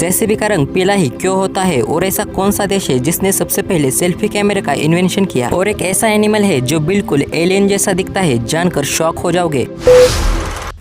JCB का रंग पीला ही क्यों होता है और ऐसा कौन सा देश है जिसने सबसे पहले सेल्फी कैमरे का इन्वेंशन किया और एक ऐसा एनिमल है जो बिल्कुल एलियन जैसा दिखता है, जानकर शॉक हो जाओगे।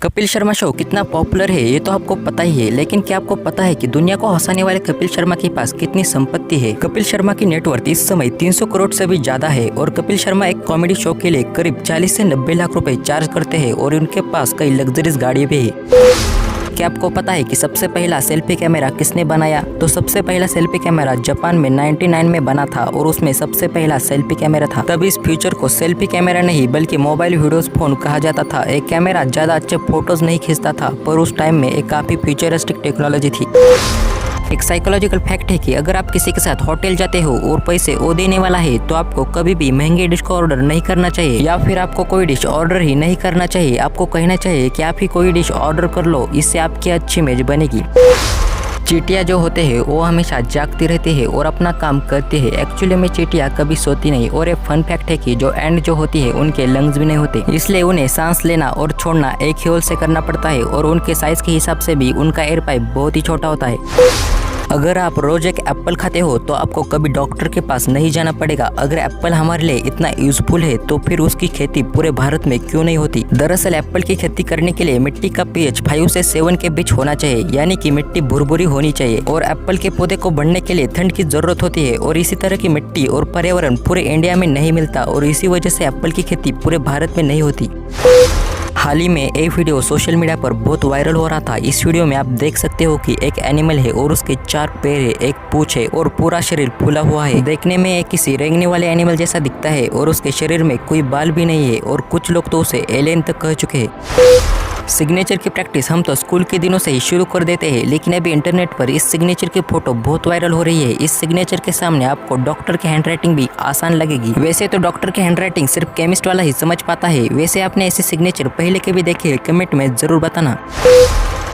कपिल शर्मा शो कितना पॉपुलर है ये तो आपको पता ही है, लेकिन क्या आपको पता है कि दुनिया को हंसाने वाले कपिल शर्मा के पास कितनी संपत्ति है। कपिल शर्मा की नेटवर्थ इस समय 300 करोड़ से भी ज्यादा है और कपिल शर्मा एक कॉमेडी शो के लिए करीब 40 से 90 लाख रुपए चार्ज करते हैं और उनके पास कई लग्जरीज गाड़ी भी है। क्या आपको पता है कि सबसे पहला सेल्फी कैमरा किसने बनाया? तो सबसे पहला सेल्फी कैमरा जापान में 99 में बना था और उसमें सबसे पहला सेल्फी कैमरा था। तब इस फ्यूचर को सेल्फी कैमरा नहीं बल्कि मोबाइल वीडियोस फोन कहा जाता था। एक कैमरा ज्यादा अच्छे फोटोज नहीं खींचता था, पर उस टाइम में एक काफी फ्यूचरिस्टिक टेक्नोलॉजी थी। एक साइकोलॉजिकल फैक्ट है कि अगर आप किसी के साथ होटल जाते हो और पैसे वो देने वाला है तो आपको कभी भी महंगे डिश को ऑर्डर नहीं करना चाहिए, या फिर आपको कोई डिश ऑर्डर ही नहीं करना चाहिए। आपको कहना चाहिए कि आप ही कोई डिश ऑर्डर कर लो, इससे आपकी अच्छी इमेज बनेगी। चींटियाँ जो होते हैं वो हमेशा जागती रहती है और अपना काम करती है। एक्चुअली में चींटियाँ कभी सोती नहीं और एक फन फैक्ट है कि जो एंड जो होती है उनके लंग्स भी नहीं होते, इसलिए उन्हें सांस लेना और छोड़ना एक ही होल से करना पड़ता है और उनके साइज के हिसाब से भी उनका एयर पाइप बहुत ही छोटा होता है। अगर आप रोज एक एप्पल खाते हो तो आपको कभी डॉक्टर के पास नहीं जाना पड़ेगा। अगर एप्पल हमारे लिए इतना यूजफुल है तो फिर उसकी खेती पूरे भारत में क्यों नहीं होती? दरअसल एप्पल की खेती करने के लिए मिट्टी का pH 5 से 7 के बीच होना चाहिए, यानी कि मिट्टी भुरभुरी होनी चाहिए और एप्पल के पौधे को बढ़ने के लिए ठंड की जरूरत होती है और इसी तरह की मिट्टी और पर्यावरण पूरे इंडिया में नहीं मिलता और इसी वजह से एप्पल की खेती पूरे भारत में नहीं होती। हाल ही में एक वीडियो सोशल मीडिया पर बहुत वायरल हो रहा था। इस वीडियो में आप देख सकते हो कि एक एनिमल है और उसके 4 पैर है, एक पूंछ है और पूरा शरीर फूला हुआ है। देखने में एक किसी रेंगने वाले एनिमल जैसा दिखता है और उसके शरीर में कोई बाल भी नहीं है और कुछ लोग तो उसे एलियन तक कह चुके हैं। सिग्नेचर की प्रैक्टिस हम तो स्कूल के दिनों से ही शुरू कर देते हैं, लेकिन अभी इंटरनेट पर इस सिग्नेचर की फोटो बहुत वायरल हो रही है। इस सिग्नेचर के सामने आपको डॉक्टर की हैंडराइटिंग भी आसान लगेगी। वैसे तो डॉक्टर की हैंडराइटिंग सिर्फ केमिस्ट वाला ही समझ पाता है। वैसे आपने ऐसे सिग्नेचर पहले के भी देखे, कमेंट में जरूर बताना।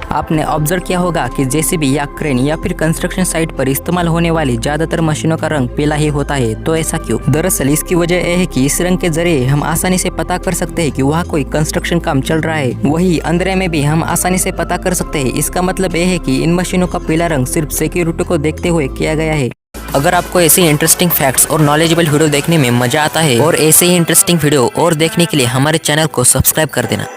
आपने ऑब्जर्व किया होगा कि जेसीबी या क्रेन या फिर कंस्ट्रक्शन साइट पर इस्तेमाल होने वाली ज्यादातर मशीनों का रंग पीला ही होता है। तो ऐसा क्यों? दरअसल इसकी वजह यह है कि इस रंग के जरिए हम आसानी से पता कर सकते हैं कि वहाँ कोई कंस्ट्रक्शन काम चल रहा है। वही अंधेरे में भी हम आसानी से पता कर सकते हैं। इसका मतलब यह है कि इन मशीनों का पीला रंग सिर्फ सिक्योरिटी को देखते हुए किया गया है। अगर आपको ऐसे इंटरेस्टिंग फैक्ट्स और नॉलेजेबल वीडियो देखने में मजा आता है और ऐसे ही इंटरेस्टिंग वीडियो और देखने के लिए हमारे चैनल को सब्सक्राइब कर देना।